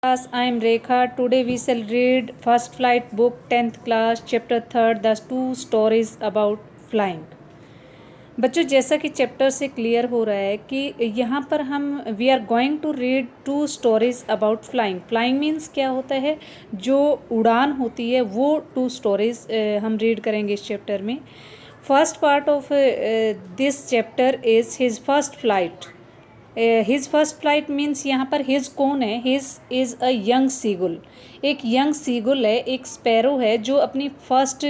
Class, I am Rekha. Today we shall read First Flight book 10th class chapter 3rd the two stories about flying. बच्चों जैसा कि chapter से clear हो रहा है कि यहाँ पर हम we are going to read two stories about flying. Flying means क्या होता है, जो उड़ान होती है वो टू स्टोरीज हम रीड करेंगे इस चैप्टर में. First part of this chapter is his first flight. His first flight means यहाँ पर हिज कौन है, his is a young seagull. एक यंग सीगुल है, एक स्पैरो है जो अपनी फर्स्ट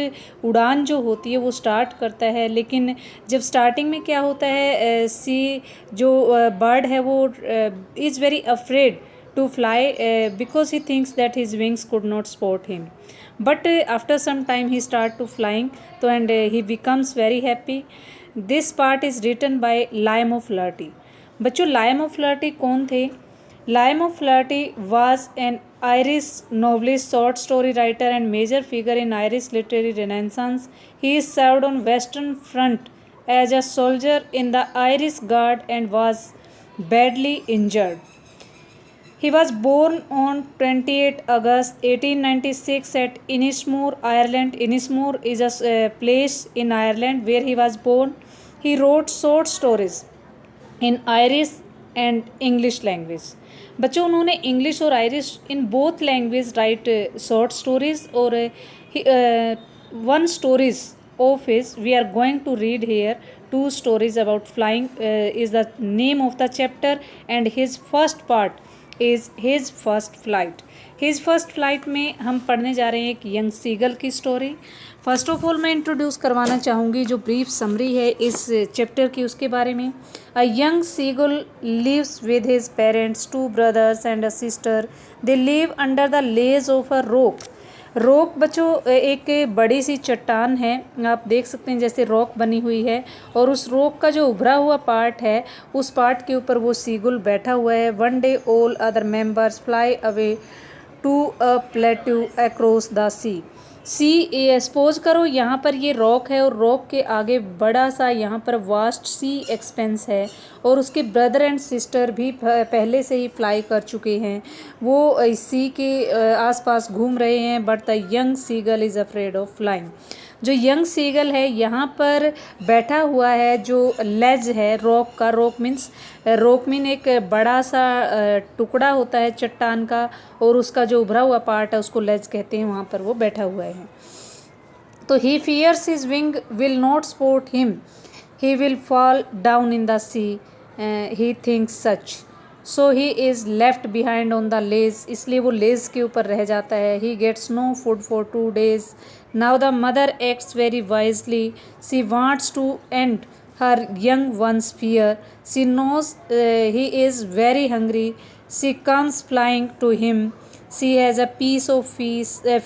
उड़ान जो होती है वो स्टार्ट करता है. लेकिन जब स्टार्टिंग में क्या होता है, सी जो बर्ड है वो is very afraid to fly because he thinks that his wings could not support him. But after some time he start to flying, so and he becomes very happy. This part is written by Liam O'Flaherty. बच्चों lime O'Flaherty कौन थे? Liam O'Flaherty was an Irish novelist, short story writer and major figure in Irish literary renaissance. He served on Western Front as a soldier in the Irish Guard and was badly injured. He was born on 28 August 1896 at Innismore, Ireland. Innismore is a place in Ireland where he was born. He wrote short stories in Irish and English language. बच्चों उन्होंने English और Irish in both language write short stories और one stories of his we are going to read here. Two stories about flying is the name of the chapter and his first part is his first flight. His first flight में हम पढ़ने जा रहे हैं एक young seagull की story. First of all मैं introduce करवाना चाहूँगी जो ब्रीफ समरी है इस चैप्टर की उसके बारे में. A young seagull lives with his parents, two brothers and a sister. They live under the ledge of a rock. Rock बच्चों एक बड़ी सी चट्टान है, आप देख सकते हैं जैसे रॉक बनी हुई है, और उस रॉक का जो उभरा हुआ पार्ट है उस पार्ट के ऊपर वो सीगुल बैठा हुआ है. One day all other members fly away to a plateau across the sea. Sea suppose करो यहाँ पर ये रॉक है और रॉक के आगे बड़ा सा यहाँ पर वास्ट सी एक्सपेंस है, और उसके ब्रदर एंड सिस्टर भी पहले से ही फ्लाई कर चुके हैं. वो सी के आसपास घूम रहे हैं. But the young seagull is afraid of flying. जो यंग सीगल है यहाँ पर बैठा हुआ है जो लेज है रॉक का. रॉक मीन एक बड़ा सा टुकड़ा होता है चट्टान का, और उसका जो उभरा हुआ पार्ट है उसको लेज कहते हैं. वहाँ पर वो बैठा हुआ है. तो he fears his wing will not support him, he will fall down in the sea, he thinks such. So he is left behind on the ledge. इसलिए वो लेज के ऊपर रह जाता है. He gets no food for 2 days. Now the mother acts very wisely. She wants to and her young one's fear. She knows he is very hungry. She comes flying to him. She has a piece of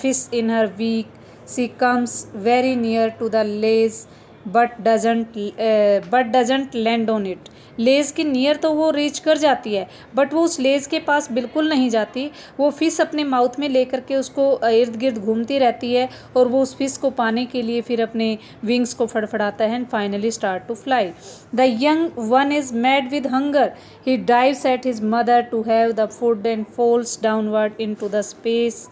fish in her beak. She comes very near to the ledge but doesn't land on it. लेज के near तो वो reach कर जाती है, but वो उस लेज के पास बिल्कुल नहीं जाती. वो फिश अपने माउथ में लेकर के उसको इर्द गिर्द घूमती रहती है, और वो उस फिश को पाने के लिए फिर अपने विंग्स को फड़फड़ाता है and finally start to fly. The young one is mad with hunger. He dives at his mother to have the food and falls downward into the space.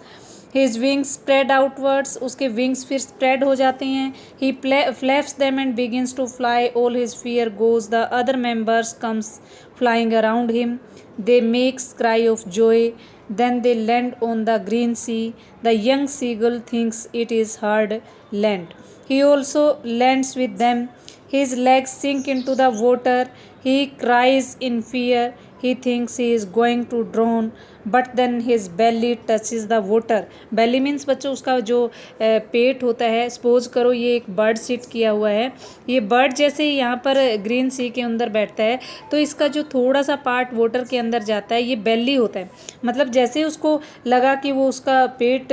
His wings spread outwards. उसके wings फिर spread हो जाते हैं. He flaps them and begins to fly. All his fear goes. The other members comes flying around him. They makes cry of joy. Then they land on the green sea. The young seagull thinks it is hard land. He also lands with them. His legs sink into the water. He cries in fear. He thinks he is going to drown, but then his belly touches the water. Belly means बच्चों उसका जो पेट होता है. Suppose करो ये एक bird seat किया हुआ है. ये बर्ड जैसे ही यहाँ पर ग्रीन सी के अंदर बैठता है तो इसका जो थोड़ा सा पार्ट वाटर के अंदर जाता है ये बेली होता है. मतलब जैसे उसको लगा कि वो उसका पेट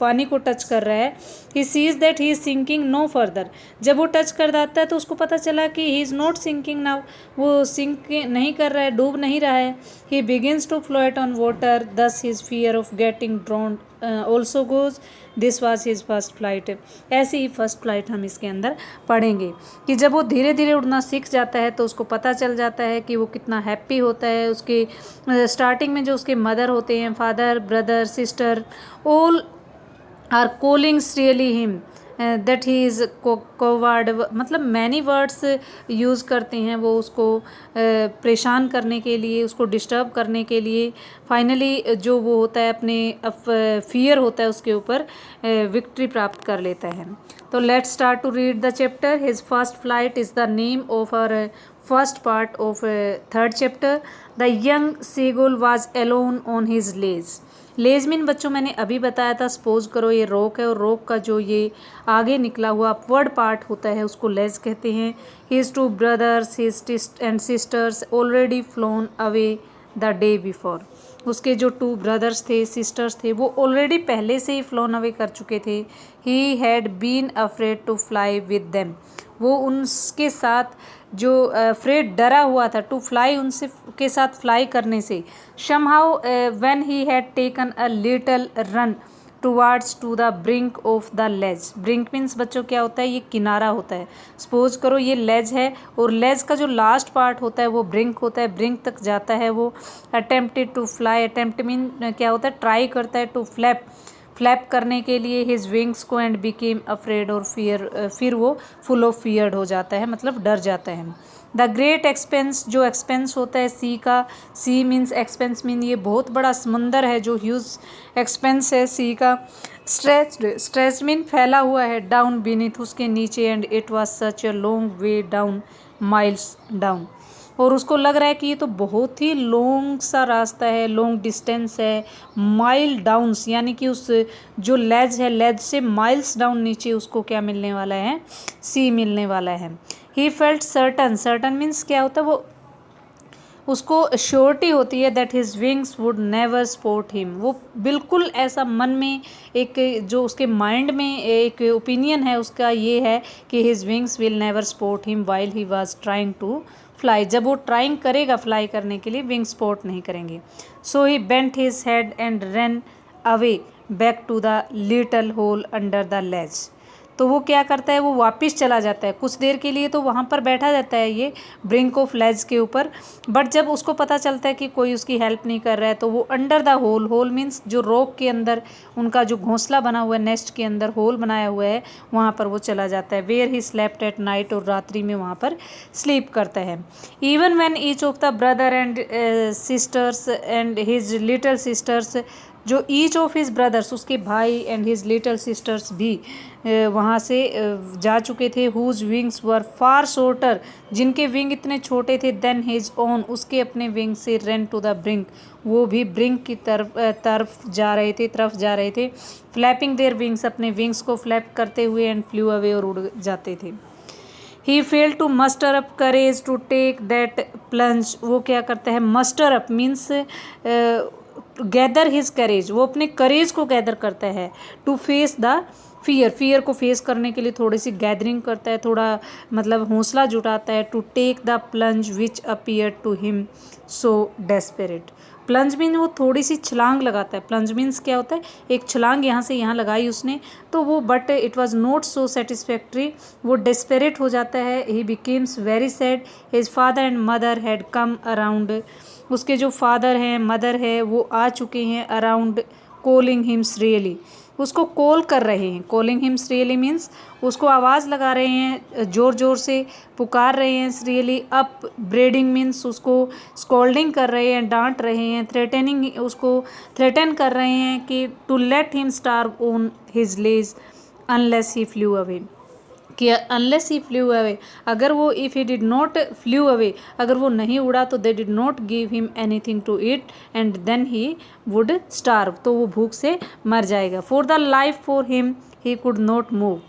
पानी को टच कर रहा है, he sees that he is sinking no further. जब वो टच कर जाता है तो उसको पता चला कि he is not sinking now. वो सिंक नहीं कर रहा है, डूब नहीं रहा है. He begins to float on water, thus his fear of getting drowned also goes. This was his first flight. ऐसे ही फर्स्ट फ्लाइट हम इसके अंदर पढ़ेंगे कि जब वो धीरे धीरे उड़ना सीख जाता है तो उसको पता चल जाता है कि वो कितना हैप्पी होता है। उसके स्टार्टिंग में जो उसके मदर होते हैं, father, brother, sister, all are callings really him that he is coward, मतलब मैनी वर्ड्स यूज़ करते हैं वो उसको परेशान करने के लिए, उसको डिस्टर्ब करने के लिए। फाइनली जो वो होता है अपने फियर होता है उसके ऊपर विक्ट्री प्राप्त कर लेता है। तो let's start to read the chapter. His first flight is the name of our first part of third chapter. The young seagull was alone on his ledge. Ledge mean बच्चों मैंने अभी बताया था, सपोज करो ये रॉक है और rock का जो ये आगे निकला हुआ अपवर्ड पार्ट होता है उसको लेज कहते हैं। His two brothers his and sisters already phloem away the day before. उसके जो 2 ब्रदर्स थे, सिस्टर्स थे, वो ऑलरेडी पहले से ही फ्लोन अवे कर चुके थे। He had been afraid to fly with them. वो उनके साथ जो अफ्रेड डरा हुआ था टू फ्लाई, उनसे के साथ फ्लाई करने से। Somehow when he had taken a little run towards to the brink of the ledge. Brink means बच्चों क्या होता है, ये किनारा होता है। सपोज करो ये लेज है और लेज का जो लास्ट पार्ट होता है वो ब्रिंक होता है, ब्रिंक तक जाता है वो। Attempted to fly, attempt mean क्या होता है, ट्राई करता है। टू फ्लैप, फ्लैप करने के लिए हिज विंग्स को, एंड बिकेम अफ्रेड, और फिर वो फुल ऑफ फियर्ड हो जाता है, मतलब डर जाता है। द ग्रेट एक्सपेंस, जो एक्सपेंस होता है सी का, सी मीन्स एक्सपेंस मीन ये बहुत बड़ा समंदर है जो ह्यूज एक्सपेंस है सी का। स्ट्रेच्ड, स्ट्रेच मीन फैला हुआ है, डाउन बीनीथ उसके नीचे, and it was such a long way down, miles down. और उसको लग रहा है कि ये तो बहुत ही लॉन्ग सा रास्ता है, लॉन्ग डिस्टेंस है, माइल डाउन्स, यानी कि उस जो लेज है, लेज से माइल्स डाउन नीचे उसको क्या मिलने वाला है, सी मिलने वाला है। He felt certain, certain means क्या होता है, वो उसको श्योरिटी होती है that his wings would never support him. वो बिल्कुल ऐसा मन में एक जो उसके माइंड में एक ओपिनियन है उसका ये है कि his wings will never support him while he was trying to fly. जब वो ट्राइंग करेगा फ्लाई करने के लिए, विंग सपोर्ट नहीं करेंगे। So he bent his head and run away back to the little hole under the ledge. तो वो क्या करता है, वो वापस चला जाता है कुछ देर के लिए, तो वहाँ पर बैठा जाता है ये ब्रिंक ऑफ लेज के ऊपर। बट जब उसको पता चलता है कि कोई उसकी हेल्प नहीं कर रहा है, तो वो under the hole, hole means जो रॉक के अंदर उनका जो घोंसला बना हुआ है, नेस्ट के अंदर होल बनाया हुआ है, वहाँ पर वो चला जाता है। Where he slept at night, और रात्रि में वहाँ पर स्लीप करता है। Even when each of the brother and sisters and his little sisters, जो ईच ऑफ हिज ब्रदर्स, उसके भाई, एंड हिज लिटल सिस्टर्स भी वहाँ से जा चुके थे। हुज विंग्स वर फार शॉर्टर, जिनके विंग इतने छोटे थे, देन हिज ओन, उसके अपने विंग से, रन टू द ब्रिंक, वो भी ब्रिंक की तरफ जा रहे थे। फ्लैपिंग देयर विंग्स, अपने विंग्स को फ्लैप करते हुए, एंड फ्लू अवे, और उड़ जाते थे। He fail to muster up courage to take that plunge. वो क्या करता है, muster up means gather his courage, वो अपने करेज को गैदर करता है। To face the fear, fear को फेस करने के लिए थोड़ी सी गैदरिंग करता है, थोड़ा मतलब हौसला जुटाता है। To take the plunge which appear to him so desperate. Plunge mean वो थोड़ी सी छलांग लगाता है। प्लंज मीन्स क्या होता है, एक छलांग यहाँ से यहाँ लगाई उसने, तो वो but it was not so satisfactory, वो डेस्परेट हो जाता है। He becomes very sad, his father and mother had come around, उसके जो फादर हैं, मदर है, वो आ चुके हैं अराउंड, कॉलिंग हिम्स रियली, उसको कॉल कर रहे हैं। कॉलिंग हिम्स रियली मीन्स उसको आवाज़ लगा रहे हैं, ज़ोर ज़ोर से पुकार रहे हैं। रियली अप ब्रेडिंग मीन्स उसको स्कोल्डिंग कर रहे हैं, डांट रहे हैं। थ्रेटनिंग, उसको थ्रेटन कर रहे हैं कि to let him starve on his ledge unless he flew away, कि अनलेस ही फ्लू अवे, अगर वो if he did not flew away, अगर वो नहीं उड़ा तो they did not give him anything to eat, and then he would starve, तो वो भूख से मर जाएगा। For the life for him he could not move,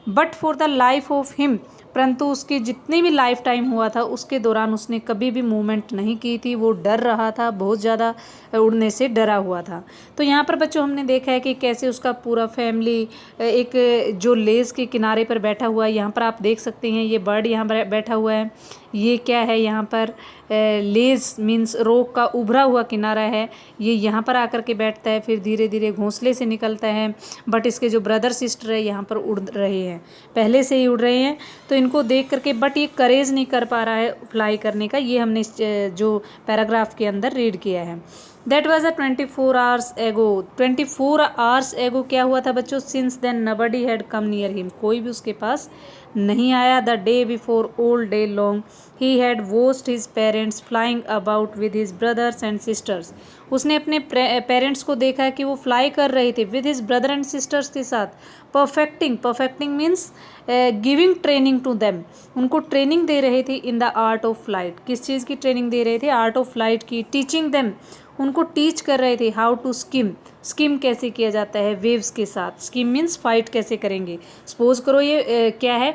but for the life of him, परंतु उसकी जितनी भी लाइफ टाइम हुआ था उसके दौरान उसने कभी भी मूवमेंट नहीं की थी। वो डर रहा था, बहुत ज़्यादा उड़ने से डरा हुआ था। तो यहाँ पर बच्चों हमने देखा है कि कैसे उसका पूरा फैमिली एक जो लेज़ के किनारे पर बैठा हुआ है। यहाँ पर आप देख सकते हैं ये बर्ड यहाँ पर बैठा हुआ है। ये क्या है, यहाँ पर लेज मीन्स रोक का उभरा हुआ किनारा है, ये यहाँ पर आकर के बैठता है, फिर धीरे धीरे घोंसले से निकलता है। बट इसके जो ब्रदर सिस्टर है यहाँ पर उड़ रहे हैं, पहले से ही उड़ रहे हैं, तो इनको देख करके बट ये करेज नहीं कर पा रहा है फ्लाई करने का। ये हमने जो पैराग्राफ के अंदर रीड किया है। दैट वॉज अ 24 आवर्स एगो। 24 आवर्स एगो क्या हुआ था बच्चों? Since then nobody had come near him, कोई भी उसके पास नहीं आया। The day before all day long he had watched his parents flying about with his brothers and sisters. उसने अपने पेरेंट्स को देखा कि वो फ्लाई कर रहे थे with his brother and sisters के साथ। Perfecting means giving training to them, उनको ट्रेनिंग दे रहे थे in the art of flight. किस चीज़ की ट्रेनिंग दे रहे थे? आर्ट ऑफ फ्लाइट की। टीचिंग देम, उनको टीच कर रहे थे हाउ टू स्किम, स्किम कैसे किया जाता है वेव्स के साथ। स्किम मीन्स फाइट कैसे करेंगे। सपोज करो ये क्या है,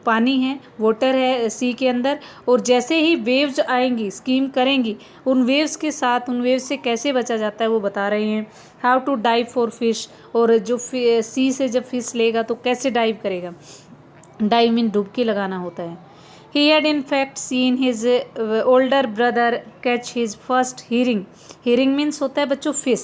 पानी है, वाटर है सी के अंदर, और जैसे ही वेव्स आएंगी स्किम करेंगी, उन वेव्स के साथ, उन वेव्स से कैसे बचा जाता है वो बता रहे हैं। How to dive for fish, और जो सी से जब फिश लेगा तो कैसे डाइव करेगा। डाइव मीन डुबकी लगाना होता है। He had in fact seen his older brother catch his first hearing. Hearing means होता है बच्चों फिश।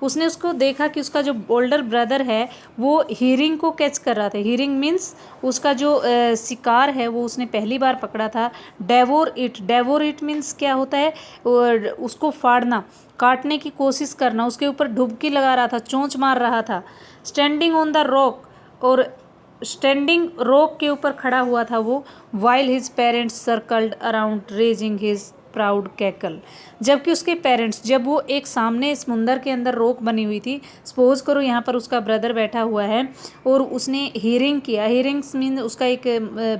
उसने उसको देखा कि उसका जो ओल्डर ब्रदर है वो हीरिंग को कैच कर रहा था। हीरिंग मीन्स उसका जो शिकार है वो उसने पहली बार पकड़ा था। डेवोर इट मीन्स क्या होता है? उसको फाड़ना, काटने की कोशिश करना, उसके ऊपर डुबकी लगा रहा था, चोंच मार रहा था। स्टैंडिंग ऑन द रॉक, और स्टैंडिंग रॉक के ऊपर खड़ा हुआ था वो। While his parents circled around raising his proud cackle, जबकि उसके पेरेंट्स, जब वो एक सामने समुंदर के अंदर रॉक बनी हुई थी, सपोज करो यहाँ पर उसका ब्रदर बैठा हुआ है और उसने हीरिंग किया। हीरिंग्स मीन उसका एक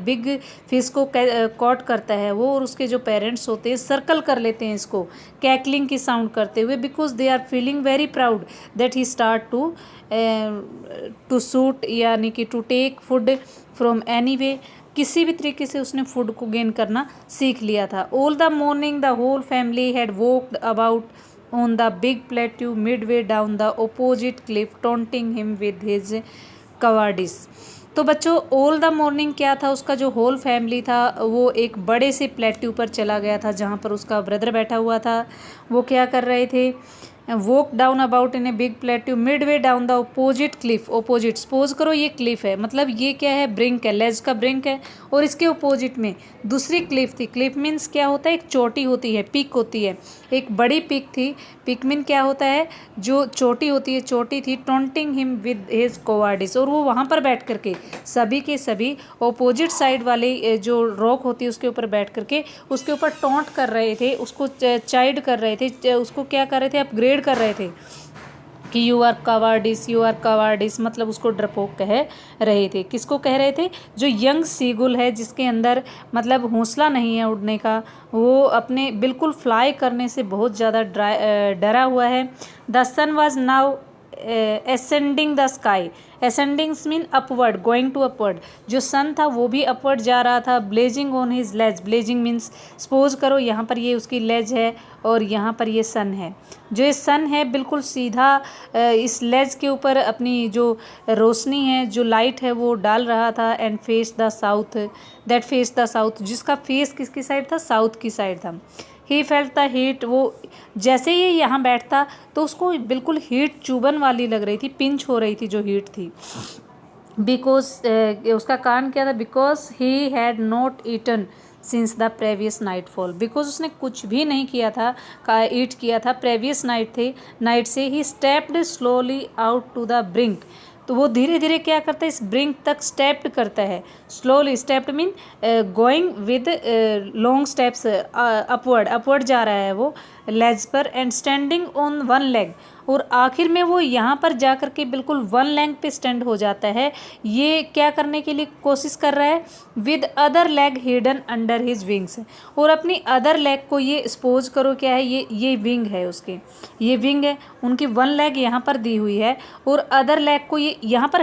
बिग फिश को कॉट करता है वो, और उसके जो पेरेंट्स होते हैं सर्कल कर लेते हैं इसको कैकलिंग की साउंड करते हुए, because they are feeling very proud that he start to shoot, यानी कि to take food from any way, किसी भी तरीके से उसने फूड को गेन करना सीख लिया था। All the morning the whole family had walked about on the big plateau mid way down the opposite cliff taunting him with his cowardice. तो बच्चों ऑल द मॉर्निंग क्या था? उसका जो होल फैमिली था वो एक बड़े से प्लेट्यू पर चला गया था जहाँ पर उसका ब्रदर बैठा हुआ था। वो क्या कर रहे थे? Walk down about in a big plateau mid way down the opposite Cliff. Opposite suppose करो ये क्लिफ है, मतलब ये क्या है? ब्रिंक है, लेज का ब्रिंक है, और इसके अपोजिट में दूसरी क्लिफ थी। क्लिफ मीन्स क्या होता है? एक चोटी होती है, पीक होती है, एक बड़ी पीक थी। पीक मीन क्या होता है? जो चोटी होती है, चोटी थी। Taunting him with his cowardice, और वो वहाँ पर बैठ करके सभी के सभी अपोजिट साइड वाले जो रॉक होती है उसके ऊपर बैठ करके उसके ऊपर टॉन्ट कर रहे थे, उसको चाइड कर रहे थे, उसको क्या कर रहे थे? अपग्रेड कर रहे थे कि यू आर कवार्डिस, मतलब उसको डरपोक कह रहे थे। किसको कह रहे थे? जो यंग सीगुल है जिसके अंदर मतलब हौसला नहीं है उड़ने का, वो अपने बिल्कुल फ्लाई करने से बहुत ज़्यादा डरा हुआ है। The sun was now ascending the sky. Ascendings mean upward, going to upward. जो सन था वो भी अपवर्ड जा रहा था। Blazing on his ledge, blazing means suppose करो यहाँ पर ये उसकी लेज है और यहाँ पर ये सन है। जो ये सन है बिल्कुल सीधा इस लेज के ऊपर अपनी जो रोशनी है, जो लाइट है वो डाल रहा था। And face the south, that face the south, जिसका फेस किसकी साइड था? साउथ की साइड था। ही फेल्ट द हीट, वो जैसे ही यहाँ बैठता तो उसको बिल्कुल हीट चुभन वाली लग रही थी, पिंच हो रही थी जो हीट थी। बिकॉज उसका कारण क्या था? Because he had not eaten since the previous night fall, because उसने कुछ भी नहीं किया था, ईट किया था प्रेवियस नाइट से। He stepped slowly out to the brink, तो वो धीरे धीरे क्या करता है? इस ब्रिंक तक स्टेप्ड करता है। Slowly, stepped mean going with long steps, upward जा रहा है वो लेज पर। And standing on one leg, और आखिर में वो यहाँ पर जा कर के बिल्कुल वन लेग पे स्टैंड हो जाता है। ये क्या करने के लिए कोशिश कर रहा है? With other leg hidden under his wings, और अपनी अदर लेग को ये सपोज करो क्या है? ये विंग है उसके, ये विंग है उनकी। वन लेग यहाँ पर दी हुई है और अदर लेग को ये यहाँ पर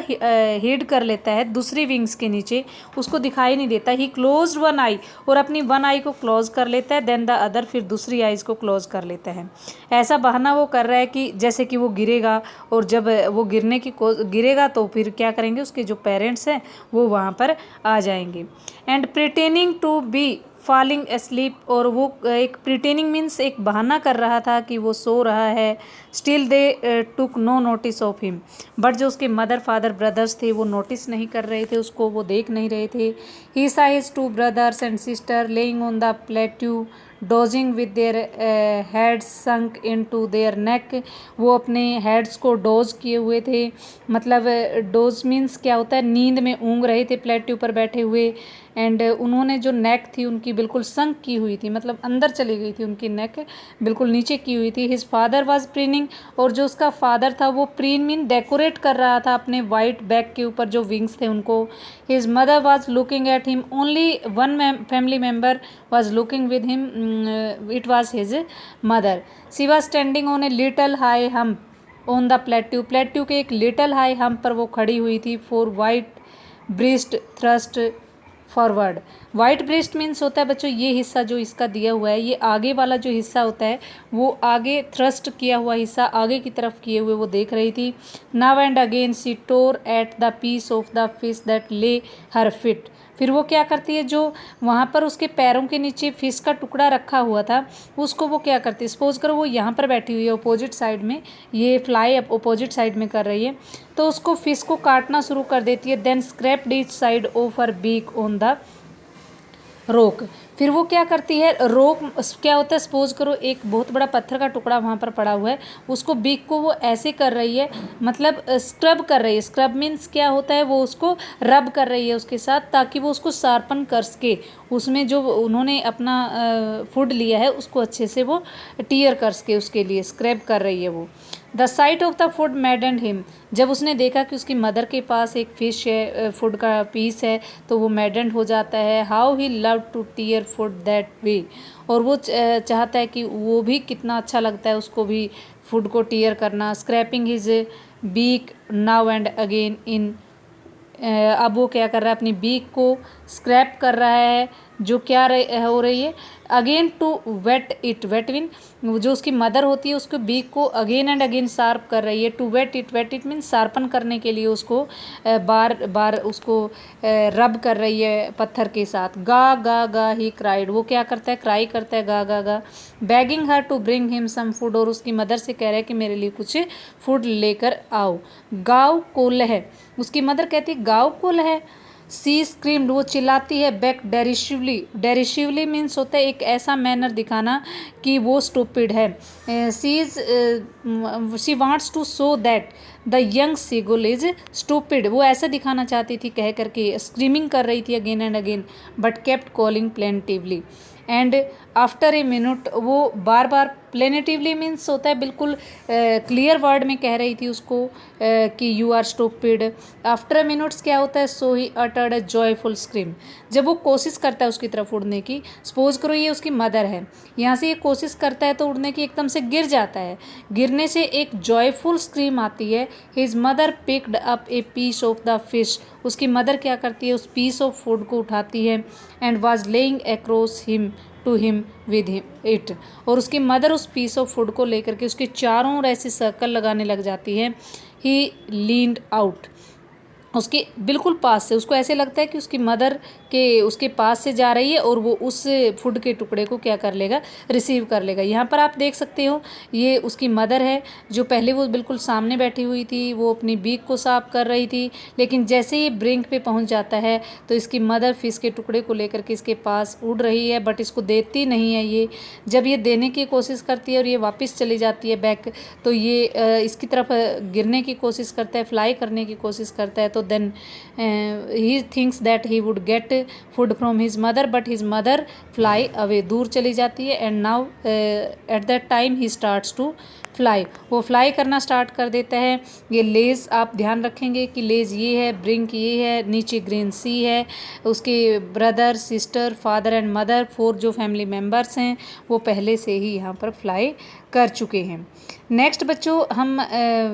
हिड कर लेता है दूसरी विंग्स के नीचे, उसको दिखाई नहीं देता। ही क्लोज वन आई, और अपनी वन आई को क्लोज कर लेता है। देन द अदर, फिर दूसरी आईज को क्लोज कर लेता है। ऐसा बहाना वो कर रहा है कि जैसे कि वो गिरेगा, और जब वो गिरेगा तो फिर क्या करेंगे? उसके जो पेरेंट्स हैं वो वहाँ पर आ जाएंगे। And pretending to be falling asleep, और वो एक प्रिटेनिंग मीन्स एक बहाना कर रहा था कि वो सो रहा है। Still they took no notice of him, but जो उसके मदर फादर ब्रदर्स थे वो नोटिस नहीं कर रहे थे उसको, वो देख नहीं रहे थे। ही saw his two brothers and sister laying on the plateau dozing with their heads sunk into their neck, वो अपने हेड्स को डोज किए हुए थे, मतलब डोज मीन्स क्या होता है, नींद में ऊँग रहे थे प्लेट्यू पर बैठे हुए। एंड उन्होंने जो नेक थी उनकी बिल्कुल संक की हुई थी, मतलब अंदर चली गई थी उनकी नेक, बिल्कुल नीचे की हुई थी। हिज फादर वाज प्रीनिंग, और जो उसका फादर था वो प्रीन मीन डेकोरेट कर रहा था अपने वाइट बैक के ऊपर जो विंग्स थे उनको। His mother was looking at him, only one family member was looking with him, it was his mother. She was standing on a little high hump on the plateau, plateau के एक little high hump पर वो खड़ी हुई थी। For white breast thrust forward, white breast means होता है बच्चों ये हिस्सा जो इसका दिया हुआ है, ये आगे वाला जो हिस्सा होता है वो आगे थ्रस्ट किया हुआ हिस्सा आगे की तरफ किए हुए वो देख रही थी। Now and again she tore at the piece of the fish that lay her fit, फिर वो क्या करती है, जो वहाँ पर उसके पैरों के नीचे फिश का टुकड़ा रखा हुआ था उसको वो क्या करती है, सपोज करो वो यहाँ पर बैठी हुई है अपोजिट साइड में, ये फ्लाई अपोजिट साइड में कर रही है, तो उसको फिश को काटना शुरू कर देती है। Then scraped each side of her beak on the rock, फिर वो क्या करती है, रोक क्या होता है, सपोज करो एक बहुत बड़ा पत्थर का टुकड़ा वहाँ पर पड़ा हुआ है, उसको बीक को वो ऐसे कर रही है, मतलब स्क्रब कर रही है। स्क्रब मीन्स क्या होता है, वो उसको रब कर रही है उसके साथ ताकि वो उसको शार्पन कर सके, उसमें जो उन्होंने अपना फूड लिया है उसको अच्छे से वो टीयर कर सके, उसके लिए स्क्रैब कर रही है वो। The site of the food मैडेंड him, जब उसने देखा कि उसकी मदर के पास एक फ़िश है, फूड का पीस है, तो वो मैडेंड हो जाता है। How he love to tear food that way, और वो चाहता है कि वो भी कितना अच्छा लगता है उसको भी फूड को टीयर करना। Scraping his beak now and again in, अब वो क्या कर रहा है, अपनी बीक को स्क्रैप कर रहा है, जो क्या हो रही है, again to whet it, whet mean जो उसकी मदर होती है उसको बीक को अगेन एंड अगेन शार्प कर रही है। To whet it mean sharpen करने के लिए उसको बार बार उसको रब कर रही है पत्थर के साथ। गा गा गा ही क्राइड, वो क्या करता है, क्राई करता है, गा गा गा। Begging her to bring him some food, और उसकी मदर से कह रहा है कि मेरे लिए कुछ फूड लेकर आओ। गाँव कोल है, उसकी मदर कहती है गाँव कोल है। सी स्क्रीम्ड, वो चिल्लाती है बैक डेरिशिवली, डेरिशिवली मीन्स होता है एक ऐसा मैनर दिखाना कि वो स्टूपिड है। She wants to show that the young seagull is stupid, वो ऐसा दिखाना चाहती थी कह करके स्क्रीमिंग कर रही थी again and again, but kept calling plaintively. And after a minute, वो बार बार प्लेनेटिवली मीन्स होता है बिल्कुल क्लियर वर्ड में कह रही थी उसको कि you are stupid. After a minutes क्या होता है, so he uttered a joyful scream, जब वो कोशिश करता है उसकी तरफ उड़ने की, सपोज करो ये उसकी मदर है, यहाँ से ये कोशिश करता है तो उड़ने की, एकदम से गिर जाता है, गिरने से एक जॉयफुल स्क्रीम आती है। His mother picked up a piece of the fish, उसकी मदर क्या करती है, उस पीस ऑफ फूड को उठाती है। And was laying across him to him with him it, और उसकी मदर उस पीस ऑफ फूड को लेकर के उसके चारों ओर ऐसे सर्कल लगाने लग जाती है। ही लीन्ड आउट, उसके बिल्कुल पास से, उसको ऐसे लगता है कि उसकी मदर के उसके पास से जा रही है और वो उस फूड के टुकड़े को क्या कर लेगा, रिसीव कर लेगा। यहाँ पर आप देख सकते हो ये उसकी मदर है, जो पहले वो बिल्कुल सामने बैठी हुई थी, वो अपनी बीक को साफ कर रही थी, लेकिन जैसे ये ब्रिंक पे पहुँच जाता है तो इसकी मदर फिश के टुकड़े को लेकर के इसके पास उड़ रही है, बट इसको देती नहीं है। ये जब ये देने की कोशिश करती है और ये वापस चली जाती है बैक, तो ये इसकी तरफ गिरने की कोशिश करता है, फ्लाई करने की कोशिश करता है, तो then he thinks that he would get food from his mother, but his mother fly away, दूर चली जाती है। and now at that time he starts to fly, वो फ्लाई करना स्टार्ट कर देता है। ये लेज आप ध्यान रखेंगे कि लेज ये है, ब्रिंक ये है, नीचे ग्रीन सी है, उसके brother sister father and mother 4 जो फैमिली मेम्बर्स हैं वो पहले से ही यहाँ पर फ्लाई कर चुके हैं। नेक्स्ट बच्चों हम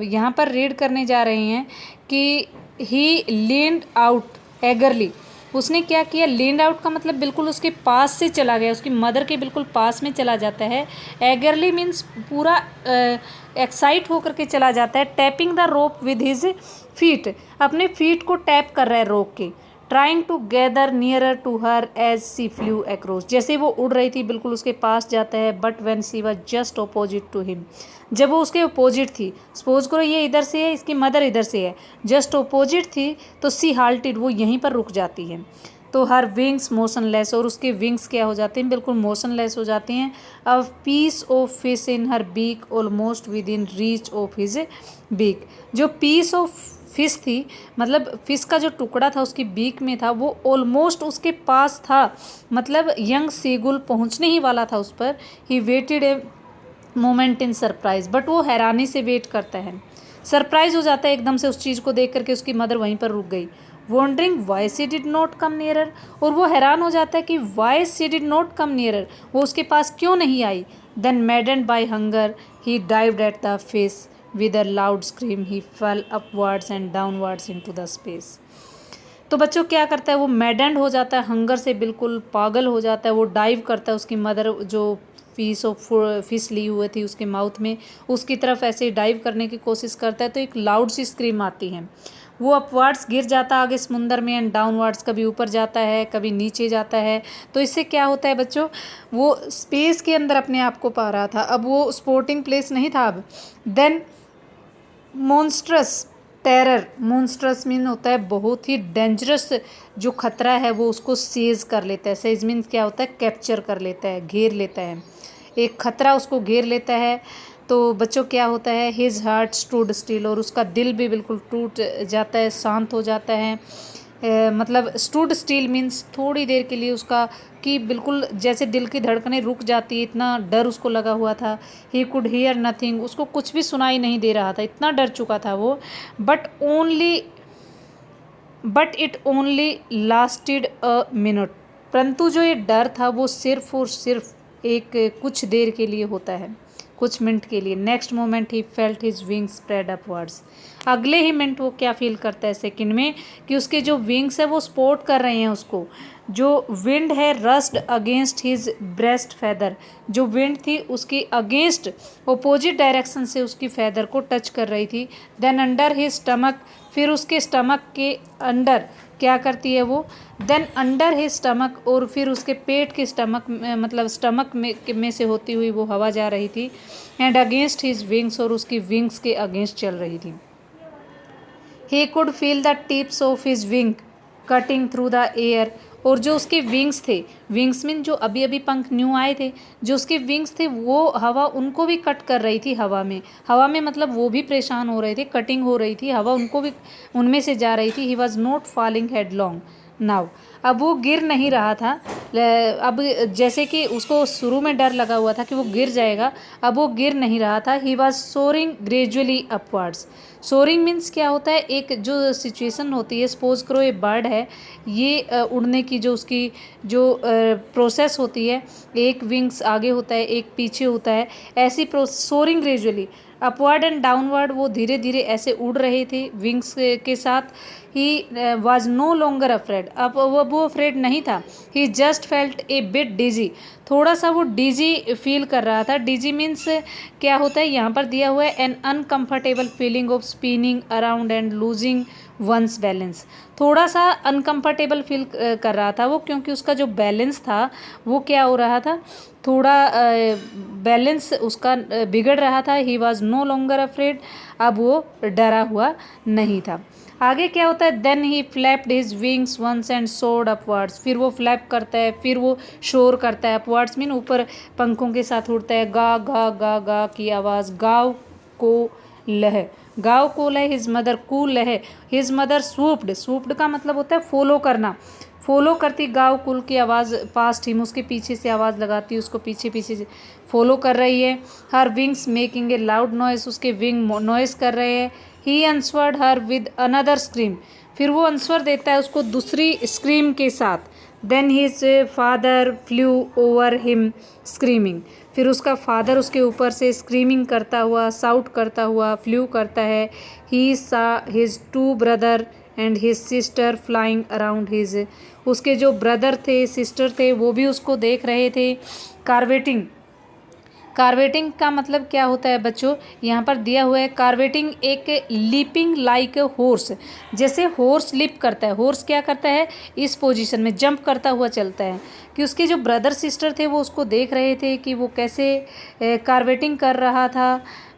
यहाँ पर रीड करने जा रहे हैं कि ही लीन्ड आउट एगरली, उसने क्या किया, लीन्ड आउट का मतलब बिल्कुल उसके पास से चला गया, उसकी मदर के बिल्कुल पास में चला जाता है। एगरली मीन्स पूरा एक्साइट होकर के चला जाता है। Tapping the rope with his feet, अपने फीट को टैप कर रहा है रोक के, trying to gather nearer to her edge she flew across. जैसे वो उड़ रही थी बिल्कुल उसके पास जाता है, but when she was just opposite to him, जब वो उसके अपोजिट थी, सपोज करो ये इधर से है, इसकी मदर इधर से है, जस्ट अपोजिट थी, तो सी हाल्टेड, वो यहीं पर रुक जाती है। तो हर विंग्स मोशनलेस, और उसके विंग्स क्या हो जाते हैं, बिल्कुल मोशनलेस हो जाते हैं। A piece of fish in her beak almost within reach of his beak. जो पीस ऑफ फिश थी, मतलब फिश का जो टुकड़ा था उसकी बीक में था, वो ऑलमोस्ट उसके पास था, मतलब यंग सीगुल पहुंचने ही वाला था उस पर। He waited a moment in surprise, but वो हैरानी से वेट करता है, सरप्राइज हो जाता है एकदम से उस चीज़ को देख करके, उसकी मदर वहीं पर रुक गई। Wondering why she did not come nearer, और वो हैरान हो जाता है कि why she did not come nearer, वो उसके पास क्यों नहीं आई। Then maddened by hunger he dived at the fish with a loud scream, he fell upwards and downwards into the space. तो बच्चों क्या करता है, वो मैडेंड हो जाता है, हंगर से बिल्कुल पागल हो जाता है, वो डाइव करता है उसकी मदर जो पीस ऑफ फिश ली हुई थी उसके माउथ में, उसकी तरफ ऐसे ही डाइव करने की कोशिश करता है, तो एक लाउड सी स्क्रीम आती है, वो अपवर्ड्स गिर जाता है आगे समुंदर में, एंड डाउनवर्ड्स, कभी ऊपर जाता है कभी नीचे जाता है। तो इससे क्या होता है बच्चों, वो स्पेस के अंदर अपने आप को पा रहा था, अब वो स्पोर्टिंग प्लेस नहीं था अब। Then monstrous terror, monstrous mean होता है बहुत ही डेंजरस, जो खतरा है वो उसको सीज कर लेता है। सीज मीन क्या होता है, कैप्चर कर लेता है, घेर लेता है, एक खतरा उसको घेर लेता है। तो बच्चों क्या होता है, हिज हार्ट स्टूड स्टिल, और उसका दिल भी बिल्कुल टूट जाता है, शांत हो जाता है। मतलब स्टूड स्टिल मीन्स थोड़ी देर के लिए उसका, कि बिल्कुल जैसे दिल की धड़कनें रुक जाती है, इतना डर उसको लगा हुआ था। ही कुड हियर नथिंग, उसको कुछ भी सुनाई नहीं दे रहा था, इतना डर चुका था वो। But it only lasted a minute, परंतु जो ये डर था वो सिर्फ और सिर्फ एक कुछ देर के लिए होता है, कुछ मिनट के लिए। Next moment he felt his wings spread upwards, अगले ही मिनट वो क्या फील करता है सेकंड में, कि उसके जो विंग्स है वो सपोर्ट कर रहे हैं उसको। जो विंड है rust against his breast feather, जो विंड थी उसकी अगेंस्ट ओपोजिट डायरेक्शन से उसकी फैदर को टच कर रही थी। देन अंडर हिज स्टमक, फिर उसके स्टमक के अंडर क्या करती है वो, देन अंडर हिज स्टमक, और फिर उसके पेट के स्टमक मतलब स्टमक में से होती हुई वो हवा जा रही थी। एंड अगेंस्ट हिज विंग्स, और उसकी विंग्स के अगेंस्ट चल रही थी। He could feel the tips of his wing cutting through the air, और जो उसके विंग्स थे, विंग्स मीन जो अभी अभी पंख न्यू आए थे, जो उसके विंग्स थे वो हवा उनको भी कट कर रही थी हवा में, मतलब वो भी परेशान हो रहे थे, कटिंग हो रही थी, हवा उनको भी उनमें से जा रही थी। He was not falling headlong now, अब वो गिर नहीं रहा था। अब जैसे कि उसको शुरू में डर लगा हुआ था कि वो गिर जाएगा, अब वो गिर नहीं रहा था। He was soaring gradually upwards. Soaring means क्या होता है, एक जो सिचुएशन होती है, सपोज करो ये बर्ड है, ये उड़ने की जो उसकी जो प्रोसेस होती है, एक विंग्स आगे होता है एक पीछे होता है, ऐसी process soaring gradually upward and downward, वो धीरे धीरे ऐसे उड़ रहे थे विंग्स के साथ। He was no longer afraid, अब वो अफ्रेड नहीं था। He just felt a bit dizzy, थोड़ा सा वो डिजी फील कर रहा था। डिजी मीन्स क्या होता है, यहाँ पर दिया हुआ है an uncomfortable feeling of spinning around and losing one's balance, थोड़ा सा अनकम्फर्टेबल फील कर रहा था वो, क्योंकि उसका जो बैलेंस था वो क्या हो रहा था, थोड़ा बैलेंस उसका बिगड़ रहा था। He was no longer afraid, अब वो डरा हुआ नहीं था। आगे क्या होता है, then he flapped his wings once and soared upwards, फिर वो फ्लैप करता है, फिर वो शोर करता है। अपवर्ड्स मीन ऊपर पंखों के साथ उड़ता है। गा गा गा गा की आवाज़, गाँव को लह, गाँव को लह, हिज मदर कूल है, हिज मदर स्वूप्ड का मतलब होता है फॉलो करना, फॉलो करती गाँव कुल की आवाज़, पास्ट हिम उसके पीछे से आवाज़ लगाती, उसको पीछे पीछे से फॉलो कर रही है। हर wings making a loud noise, उसके विंग नॉइस कर रहे हैं। He answered her with another scream, फिर वो आंसर देता है उसको दूसरी स्क्रीम के साथ। Then his father flew over him screaming, फिर उसका फादर उसके ऊपर से स्क्रीमिंग करता हुआ, साउट करता हुआ फ्लू करता है। He saw his two brother and his sister flying around his, उसके जो ब्रदर थे सिस्टर थे वो भी उसको देख रहे थे। कार्वेटिंग का मतलब क्या होता है बच्चों, यहाँ पर दिया हुआ है कार्वेटिंग एक लीपिंग लाइक हॉर्स, जैसे हॉर्स लिप करता है, हॉर्स क्या करता है इस पोजीशन में जंप करता हुआ चलता है, कि उसके जो ब्रदर सिस्टर थे वो उसको देख रहे थे कि वो कैसे कार्वेटिंग कर रहा था।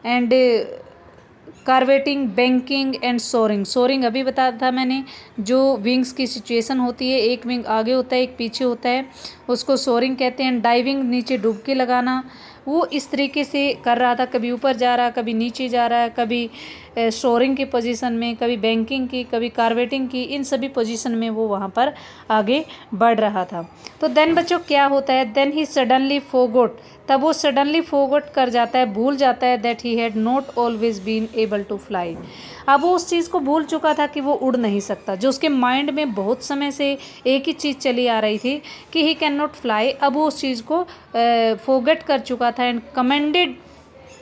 And curveting, banking and soaring, soaring अभी बताया था मैंने, जो विंग्स की सिचुएशन होती है, एक विंग आगे होता है एक पीछे होता है, उसको सोरिंग कहते हैं। डाइविंग, नीचे डुबकी लगाना, वो इस तरीके से कर रहा था, कभी ऊपर जा रहा है कभी नीचे जा रहा है, कभी सोरिंग की पोजीशन में, कभी बैंकिंग की, कभी कार्वेटिंग की, इन सभी पोजीशन में वो वहाँ पर आगे बढ़ रहा था। तो देन बच्चों क्या होता है, देन ही सडनली फोगोट, तब वो सडनली फोगोट कर जाता है, भूल जाता है that he had not always been able to fly. अब वो उस चीज़ को भूल चुका था कि वो उड़ नहीं सकता, जो उसके माइंड में बहुत समय से एक ही चीज़ चली आ रही थी कि ही कैन नॉट फ्लाई, अब वो उस चीज़ को फोगेट कर चुका था। And commanded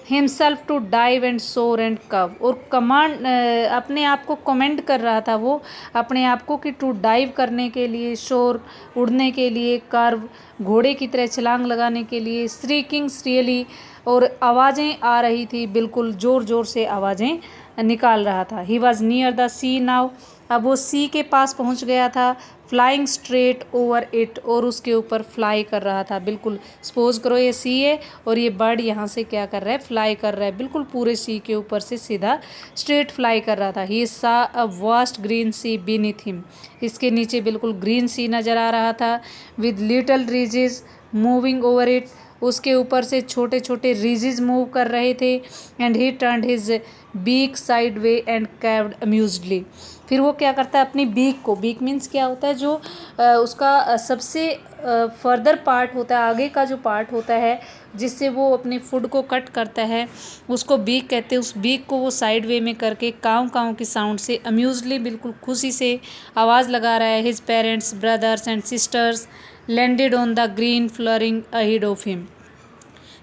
himself to dive and soar and curve, और कमांड अपने आप को कमेंड कर रहा था वो अपने आप को कि टू डाइव करने के लिए, शोर उड़ने के लिए, कर्व घोड़े की तरह छलांग लगाने के लिए, स्ट्रीकिंग रियली, और आवाज़ें आ रही थी, बिल्कुल ज़ोर ज़ोर से आवाज़ें निकाल रहा था। He was near the sea now, अब वो सी के पास पहुंच गया था। फ्लाइंग स्ट्रेट ओवर इट, और उसके ऊपर फ्लाई कर रहा था, बिल्कुल सपोज करो ये सी है और ये बर्ड यहाँ से क्या कर रहा है, फ्लाई कर रहा है, बिल्कुल पूरे सी के ऊपर से सीधा स्ट्रेट फ्लाई कर रहा था। He saw a vast green sea beneath him, इसके नीचे बिल्कुल ग्रीन सी नज़र आ रहा था, with little ridges moving over it, उसके ऊपर से छोटे छोटे रीजेज मूव कर रहे थे। And he turned his beak sideways and cawed amusedly, फिर वो क्या करता है अपनी बीक को, बीक मीन्स क्या होता है जो उसका सबसे फर्दर पार्ट होता है, आगे का जो पार्ट होता है जिससे वो अपने फूड को कट करता है, उसको बीक कहते हैं। उस बीक को वो साइड वे में करके काँव काँव की साउंड से अम्यूजली, बिल्कुल खुशी से आवाज़ लगा रहा है। His parents, brothers and sisters landed on the green flooring ahead of him,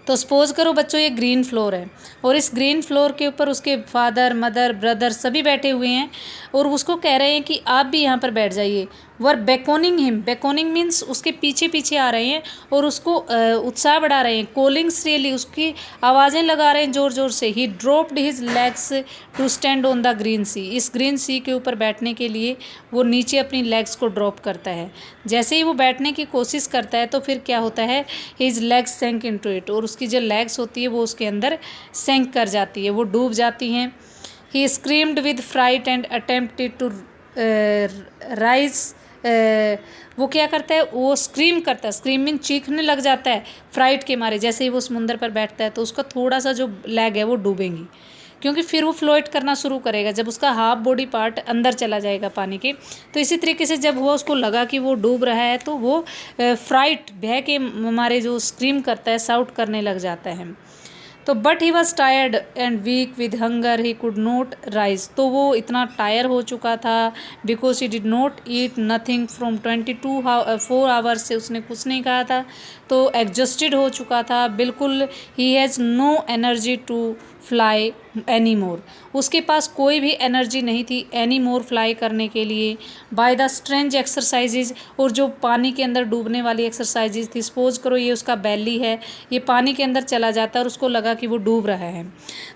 तो सपोज करो बच्चों ये ग्रीन फ्लोर है और इस ग्रीन फ्लोर के ऊपर उसके फादर, मदर, ब्रदर सभी बैठे हुए हैं और उसको कह रहे हैं कि आप भी यहाँ पर बैठ जाइए। वर बेकोनिंग हिम, बेकोनिंग मीन्स उसके पीछे पीछे आ रहे हैं और उसको उत्साह बढ़ा रहे हैं। कोलिंग्स रियली, उसकी आवाज़ें लगा रहे हैं ज़ोर ज़ोर से। He dropped his legs to stand on the green sea, इस ग्रीन सी के ऊपर बैठने के लिए वो नीचे अपनी लेग्स को ड्रॉप करता है। जैसे ही वो बैठने की कोशिश करता है तो फिर क्या होता है, हिज लेग्स सेंक इनटू इट, और उसकी जो लेग्स होती है वो उसके अंदर सेंक कर जाती है, वो डूब जाती हैं। He screamed with fright and attempted to rise, वो क्या करता है, वो स्क्रीम करता है, स्क्रीम मीन चीखने लग जाता है फ्राइट के मारे। जैसे ही वो समुंदर पर बैठता है तो उसका थोड़ा सा जो लेग है वो डूबेंगी, क्योंकि फिर वो फ्लोट करना शुरू करेगा जब उसका हाफ बॉडी पार्ट अंदर चला जाएगा पानी के। तो इसी तरीके से जब हुआ उसको लगा कि वो डूब रहा है तो वो फ्राइट भय के मारे जो स्क्रीम करता है, साउट करने लग जाता है। तो but he was tired and weak with hunger, he could not rise, तो वो इतना टायर हो चुका था because he did not eat nothing from 4 hours से उसने कुछ नहीं कहा था, तो एग्जॉस्टेड हो चुका था बिल्कुल। He has no energy to fly any more, उसके पास कोई भी एनर्जी नहीं थी एनी मोर फ्लाई करने के लिए। बाय द स्ट्रेंज एक्सरसाइजेज, और जो पानी के अंदर डूबने वाली एक्सरसाइजेज थी, सपोज करो ये उसका बैली है, ये पानी के अंदर चला जाता है और उसको लगा कि वो डूब रहा है,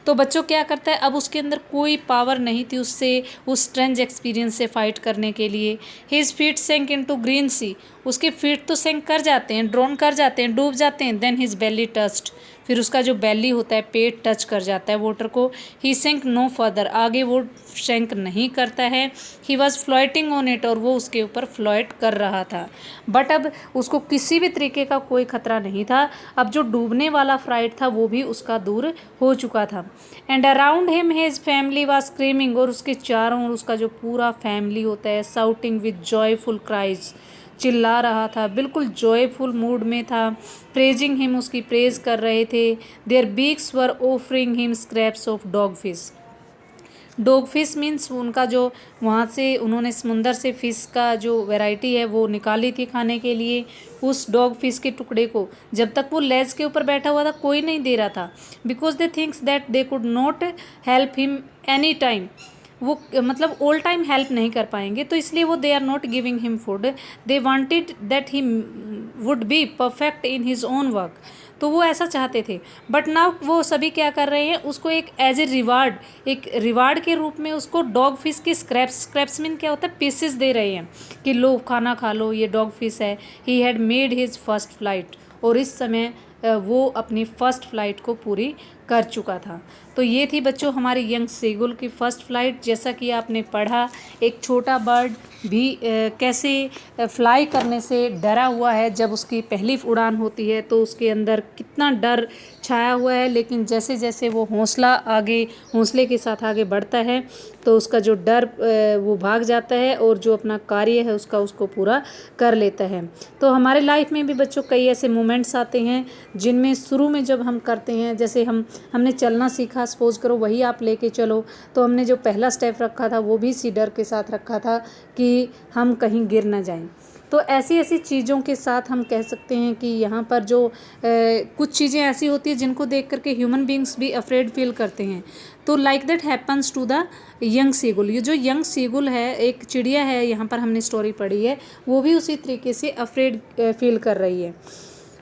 तो बच्चों क्या करता है, अब उसके अंदर कोई पावर नहीं थी उससे उस स्ट्रेंज एक्सपीरियंस से फाइट करने के लिए। हिज फीट सेंक इनटू ग्रीन सी, उसके फीट तो सेंक कर जाते हैं, ड्रोन कर जाते हैं, डूब जाते हैं। देन हिज बेली टच्ड, फिर उसका जो बेली होता है, पेट टच कर जाता है वाटर को। ही सेंक नो फर्दर, आगे वो सेंक नहीं करता है। He was floating on it, और वो उसके ऊपर फ्लोट कर रहा था। बट अब उसको किसी भी तरीके का कोई खतरा नहीं था, अब जो डूबने वाला फ्राइट था वो भी उसका दूर हो चुका था। And around him his family was screaming, और उसके चारों ओर उसका जो पूरा फैमिली होता है, साउटिंग विद जॉयफुल क्राइज, चिल्ला रहा था, बिल्कुल जॉयफुल मूड में था। प्रेजिंग हिम, उसकी प्रेज कर रहे थे। Their beaks were offering him scraps of dog fish, dog fish means उनका जो वहाँ से उन्होंने समुंदर से फ़िश का जो वैरायटी है वो निकाली थी खाने के लिए, उस डॉग फिश के टुकड़े को जब तक वो लेज के ऊपर बैठा हुआ था कोई नहीं दे रहा था, because they thinks that they could not help him any time, वो मतलब ऑल टाइम हेल्प नहीं कर पाएंगे, तो इसलिए वो they are not giving him food. They wanted that he would be perfect in his own work, तो वो ऐसा चाहते थे, बट नाउ वो सभी क्या कर रहे हैं, उसको एक एज ए रिवार्ड, एक रिवार्ड के रूप में उसको डॉग फिश के स्क्रैप्स मीन क्या होता है, पीसेस दे रहे हैं कि लो खाना खा लो, ये डॉग फिश है। He had made his first flight, और इस समय वो अपनी फ़र्स्ट फ्लाइट को पूरी कर चुका था। तो ये थी बच्चों हमारे यंग सेगुल की फ़र्स्ट फ्लाइट। जैसा कि आपने पढ़ा, एक छोटा बर्ड भी कैसे फ्लाई करने से डरा हुआ है। जब उसकी पहली उड़ान होती है तो उसके अंदर कितना डर छाया हुआ है, लेकिन जैसे जैसे वो हौसले के साथ आगे बढ़ता है तो उसका जो डर वो भाग जाता है, और जो अपना कार्य है उसको पूरा कर लेता है। तो हमारे लाइफ में भी बच्चों कई ऐसे मोमेंट्स आते हैं जिनमें शुरू में जब हम करते हैं, जैसे हमने चलना सीखा, सपोज करो वही आप लेके चलो, तो हमने जो पहला स्टेप रखा था वो भी इसी डर के साथ रखा था कि हम कहीं गिर ना जाएं। तो ऐसी ऐसी चीज़ों के साथ हम कह सकते हैं कि यहाँ पर जो कुछ चीज़ें ऐसी होती हैं जिनको देख करके ह्यूमन बींग्स भी अफ्रेड फील करते हैं। तो like that happens to the young seagull. ये जो यंग सीगुल है, एक चिड़िया है, यहाँ पर हमने स्टोरी पढ़ी है, वो भी उसी तरीके से अफ्रेड फील कर रही है।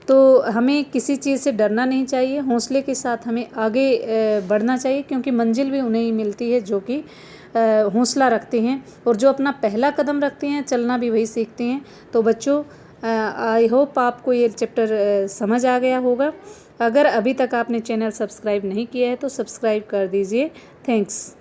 तो हमें किसी चीज़ से डरना नहीं चाहिए, हौसले के साथ हमें आगे बढ़ना चाहिए, क्योंकि मंजिल भी उन्हें ही मिलती है जो कि हौसला रखते हैं, और जो अपना पहला कदम रखते हैं, चलना भी वही सीखते हैं। तो बच्चों, आई होप आपको ये चैप्टर समझ आ गया होगा। अगर अभी तक आपने चैनल सब्सक्राइब नहीं किया है तो सब्सक्राइब कर दीजिए। थैंक्स।